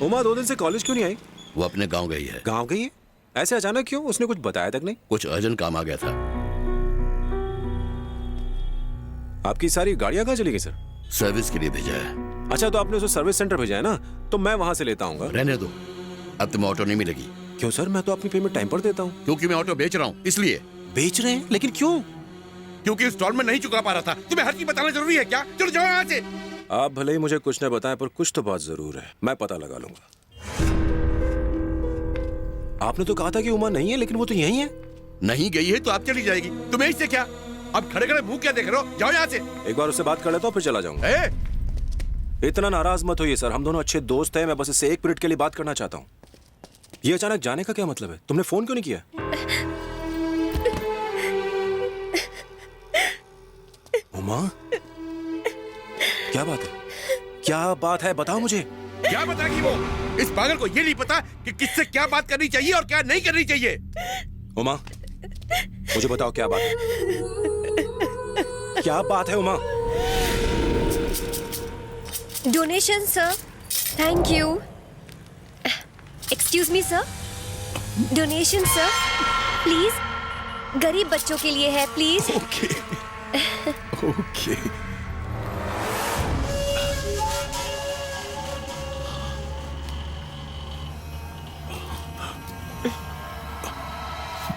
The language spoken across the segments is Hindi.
उमा 2 दिन से कॉलेज क्यों नहीं आई? वो अपने गांव गई है। गांव गई है? ऐसे अचानक क्यों? उसने कुछ बताया तक नहीं? कुछ अर्जेंट काम आ गया था। आपकी सारी गाड़ियां कहाँ चली गई सर? सर्विस के लिए भेजा है। अच्छा, तो आपने उसे सर्विस सेंटर भेजा है ना, तो मैं वहां से लेता हूँ। रहने दो, अब तुम्हें ऑटो नहीं मिलेगी। क्यों सर? मैं तो अपनी पेमेंट टाइम पर देता हूँ। क्योंकि मैं ऑटो बेच रहा हूँ, इसलिए। बेच रहे हैं? लेकिन क्यों? क्योंकि इंस्टॉलमेंट नहीं चुका पा रहा था। तुम्हें हर चीज बताना जरूरी है क्या? चलो जाओ यहाँ से। आप भले ही मुझे कुछ न बताएं, पर कुछ तो बात जरूर है। मैं पता लगा लूंगा। आपने तो कहा था कि उमा नहीं है, लेकिन वो तो यही है। नहीं गई है तो आप चली जाएगी। तुम्हें इससे क्या? अब खड़े खड़े मुंह क्या देख रहे हो? जाओ यहाँ से। एक बार उससे बात कर लेता हूँ, फिर चला जाऊंगा। इतना नाराज मत होइए सर, हम दोनों अच्छे दोस्त हैं। मैं बस इससे 1 मिनट के लिए बात करना चाहता हूँ। ये अचानक जाने का क्या मतलब है? तुमने फोन क्यों नहीं किया? उमा, क्या बात है? क्या बात है? बताओ मुझे। क्या बताएगी वो? इस पागल को ये नहीं पता कि किससे क्या बात करनी चाहिए और क्या नहीं करनी चाहिए। उमा, मुझे बताओ क्या बात है? क्या बात है Uma? Donation sir, thank you. Excuse me sir, donation sir, please. गरीब बच्चों के लिए है, please. Okay okay.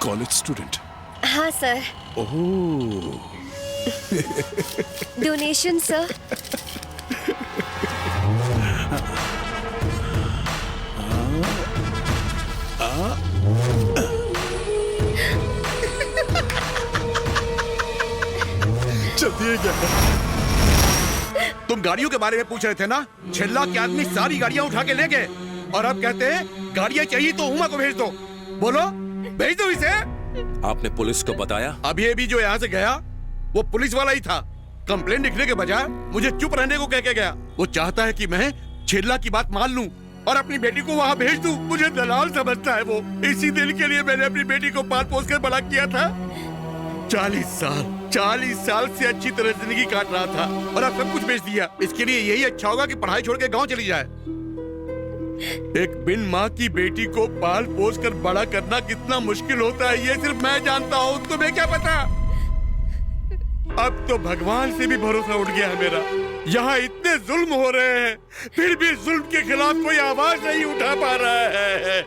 College student? हाँ सर। ओह, डोनेशन सर। जल्दी है क्या? तुम गाड़ियों के बारे में पूछ रहे थे ना? 6 लाख के आदमी सारी गाड़ियां उठा के ले गए और अब कहते हैं गाड़ियां चाहिए तो उमा को भेज दो। बोलो, भेज दो इसे। आपने पुलिस को बताया? अभी जो यहाँ से गया वो पुलिस वाला ही था। कंप्लेंट लिखने के बजाय मुझे चुप रहने को कह के गया। वो चाहता है कि मैं 6 लाख की बात मान लूं और अपनी बेटी को वहाँ भेज दूं। मुझे दलाल समझता है वो। इसी दिल के लिए मैंने अपनी बेटी को पाल पोस कर बड़ा किया था। 40 साल से अच्छी तरह जिंदगी काट रहा था और अब सब कुछ बेच दिया। इसके लिए यही अच्छा होगा कि पढ़ाई छोड़ के गाँव चली जाए। एक बिन माँ की बेटी को पाल पोस कर बड़ा करना कितना मुश्किल होता है ये सिर्फ मैं जानता हूँ। तुम्हें क्या पता? अब तो भगवान से भी भरोसा उठ गया है मेरा। यहाँ इतने जुल्म हो रहे हैं, फिर भी जुल्म के खिलाफ कोई आवाज नहीं उठा पा रहा है।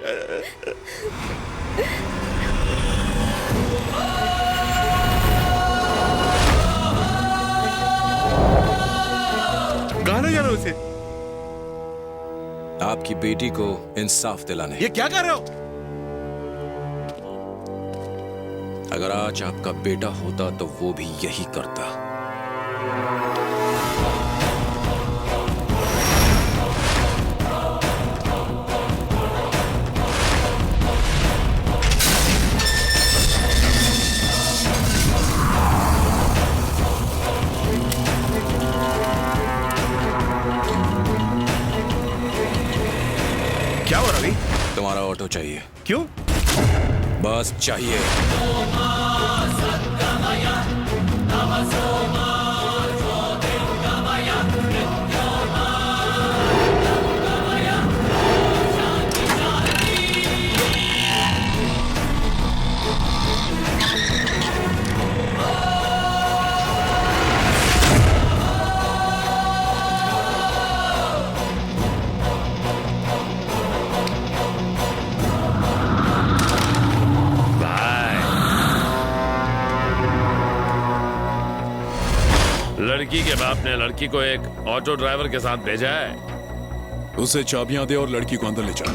कहाँ ले जा रहे हो उसे? आपकी बेटी को इंसाफ दिलाने। ये क्या कर रहे हो? अगर आज आपका बेटा होता तो वो भी यही करता। क्या हो रहा? तुम्हारा ऑटो चाहिए। क्यों? बस चाहिए। लड़की के बाप ने लड़की को एक ऑटो ड्राइवर के साथ भेजा है। उसे चाबियां दे और लड़की को अंदर ले जा।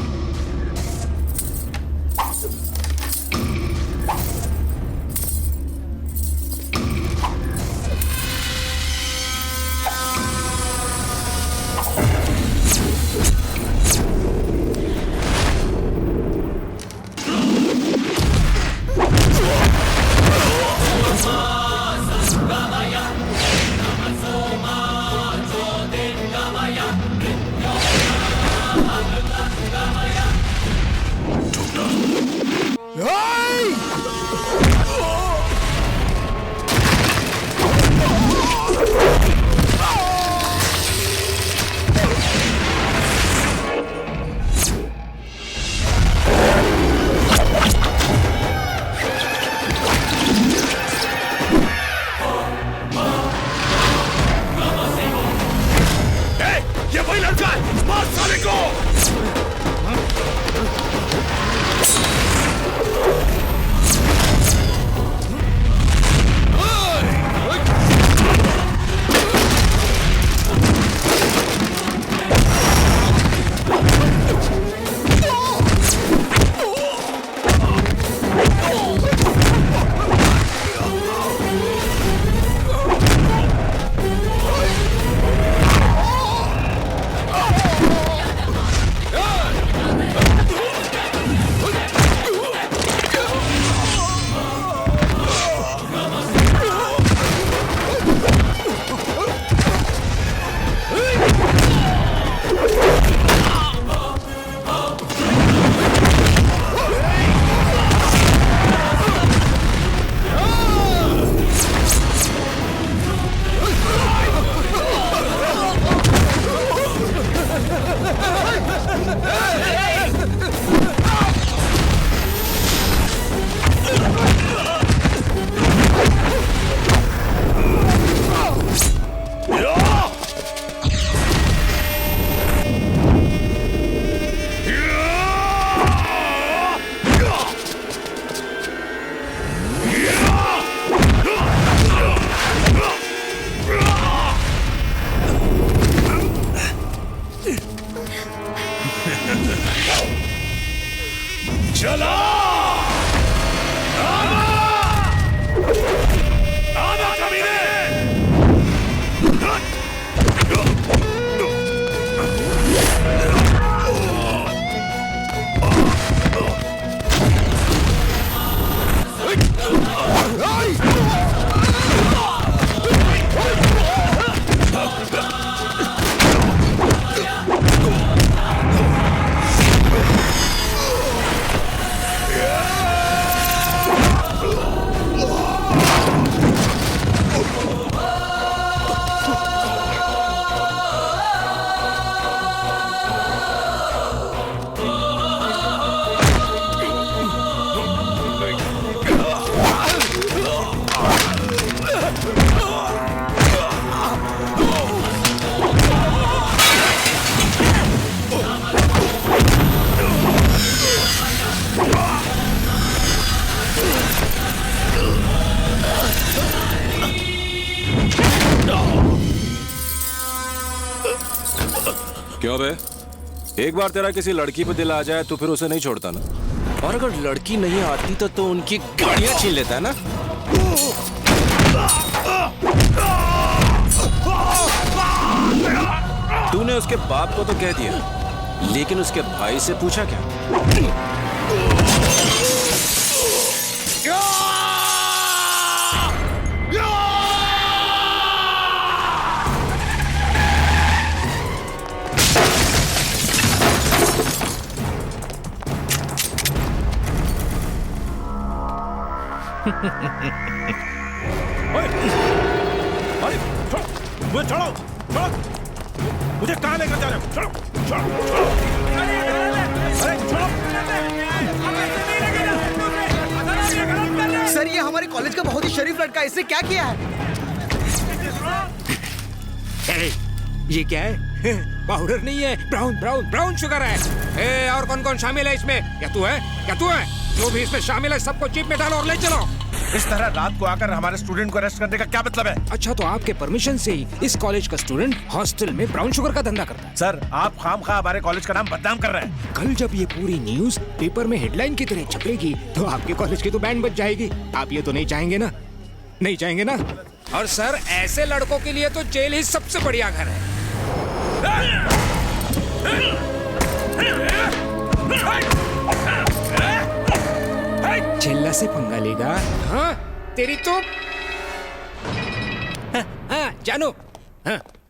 क्यों बे? एक बार तेरा किसी लड़की पे दिल आ जाए तो फिर उसे नहीं छोड़ता ना। और अगर लड़की नहीं आती तो उनकी गाड़ियां छीन लेता है ना। तूने उसके बाप को तो कह दिया, लेकिन उसके भाई से पूछा क्या? अरे छोड़ो, मुझे छोड़ो, छोड़ो, मुझे कहाँ लेकर जा रहे हो? छोड़ो, छोड़ो, छोड़ो, अरे छोड़ो। सर ये हमारे कॉलेज का बहुत ही शरीफ लड़का है, इससे क्या किया है? ये क्या है? पाउडर नहीं है, ब्राउन ब्राउन ब्राउन शुगर है। और कौन कौन शामिल है इसमें? क्या तू है? क्या तू है? जो भी इसमें शामिल है सबको जीप में डालो और ले चलो। इस तरह रात को आकर हमारे स्टूडेंट को अरेस्ट करने का क्या मतलब है? अच्छा तो आपके परमिशन से ही इस कॉलेज का स्टूडेंट हॉस्टल में ब्राउन शुगर का धंधा करता है? सर आप खामखा हमारे कॉलेज का नाम बदनाम कर रहे हैं। कल जब ये पूरी न्यूज पेपर में हेडलाइन की तरह छपेगी तो आपके कॉलेज की तो बैंड बज जाएगी। आप ये तो नहीं चाहेंगे ना? नहीं चाहेंगे ना? और सर ऐसे लड़कों के लिए तो जेल ही सबसे बढ़िया घर है। चिल्ला से पंगा लेगा? हाँ तेरी तो हाँ जानू,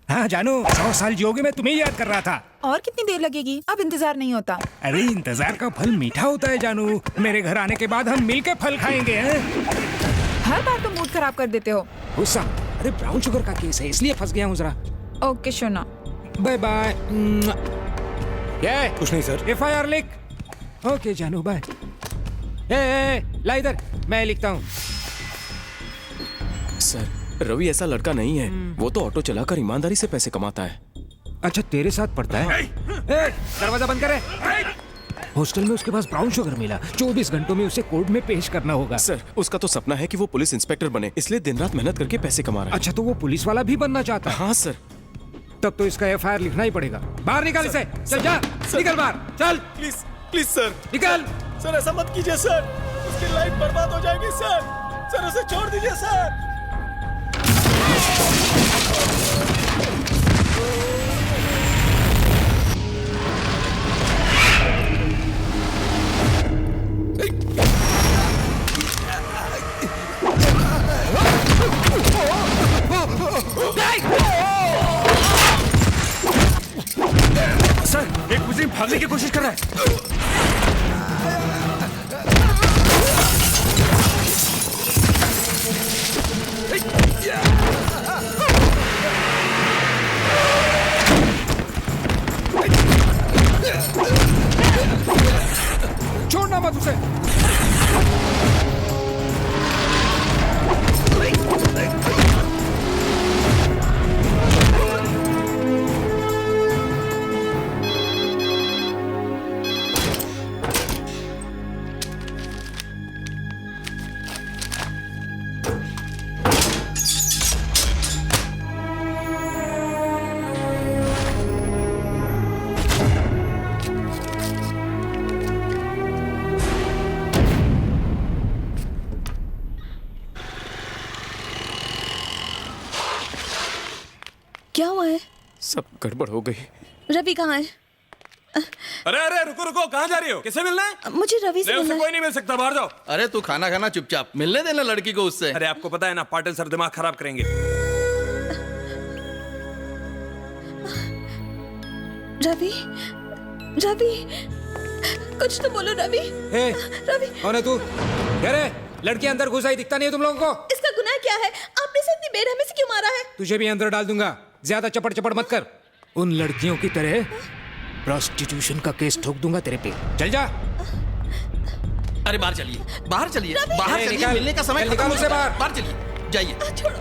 हाँ जानू 100 साल जियोगे मैं तुम्हें याद कर रहा था। और कितनी देर लगेगी? अब इंतजार नहीं होता। अरे इंतजार का फल मीठा होता है जानू। मेरे घर आने के बाद हम मिलकर फल खाएंगे। हर बार तो मूड खराब कर देते हो। गुस्सा? अरे ब्राउन शुगर का केस है इसलिए फंस गया हूँ जरा। ओके शोना, बाय बाय। क्या? कुछ नहीं सर। FIR लिख। ओके जानू बाय। ला इधर, मैं लिखता हूँ। सर रवि ऐसा लड़का नहीं है, वो तो ऑटो चलाकर ईमानदारी से पैसे कमाता है। अच्छा तेरे साथ पढ़ता है? दरवाजा बंद करे। हॉस्टल में उसके पास ब्राउन शुगर मिला, 24 घंटों में उसे कोर्ट में पेश करना होगा। सर उसका तो सपना है कि वो पुलिस इंस्पेक्टर बने, इसलिए दिन रात मेहनत करके पैसे कमा रहा है। अच्छा तो वो पुलिस वाला भी बनना चाहता है? हाँ सर। तब तो इसका FIR लिखना ही पड़ेगा। बाहर निकाल इसे। चल जा, निकल बाहर, चल। प्लीज प्लीज सर निकल। सर ऐसा मत कीजिए सर, उसकी लाइफ बर्बाद हो जाएगी सर। सर उसे छोड़ दीजिए सर। सर एक मुस्लिम भागने की कोशिश कर रहा है। मत उसे। क्या हुआ है? सब गड़बड़ हो गई। रवि कहाँ है? अरे अरे रुको रुको, कहाँ जा रही हो? किसे मिलना है? मुझे रवि से ले, उससे मिलना है। कोई नहीं मिल सकता, बाहर जाओ। अरे तू खाना खाना चुपचाप, मिलने देना लड़की को उससे। अरे आपको पता है ना, पाटिल सर दिमाग खराब करेंगे। रवि, रवि, कुछ तो बोलो रवि। ए, रवि, कौन है तू? अरे लड़की अंदर घुस आई, दिखता नहीं है तुम लोगों को? इसका गुनाह क्या है? आपने इसे इतनी बेरहमी से क्यों मारा है? तुझे भी अंदर डाल दूंगा, ज्यादा चपड़ चपड़ मत कर। उन लड़कियों की तरह प्रोस्टिट्यूशन का केस ठोक दूंगा तेरे पे। चल जा। अरे बाहर चलिए, बाहर चलिए, बाहर ए, चलिए, निकाल, मिलने का समय चल, खत्म निकाल हो उसे गया। बाहर। बाहर चलिए, जाइए। छोड़ो।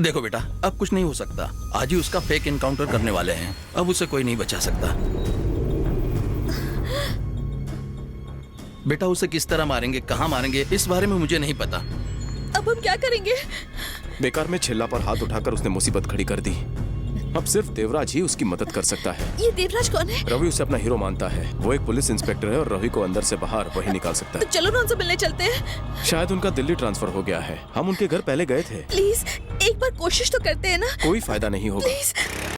देखो बेटा, अब कुछ नहीं हो सकता। आज ही उसका फेक एनकाउंटर करने वाले हैं, अब उसे कोई नहीं बचा सकता। बेटा उसे किस तरह मारेंगे, कहाँ मारेंगे, इस बारे में मुझे नहीं पता। अब हम क्या करेंगे? बेकार में छिल्ला पर हाथ उठाकर उसने मुसीबत खड़ी कर दी। अब सिर्फ देवराज ही उसकी मदद कर सकता है। ये देवराज कौन है? रवि उसे अपना हीरो मानता है। वो एक पुलिस इंस्पेक्टर है और रवि को अंदर से बाहर वही निकाल सकता तो है। चलो ना उनसे मिलने चलते हैं। शायद उनका दिल्ली ट्रांसफर हो गया है। हम उनके घर पहले गए थे। प्लीज एक बार कोशिश तो करते हैं ना। कोई फायदा नहीं होगा। प्लीज।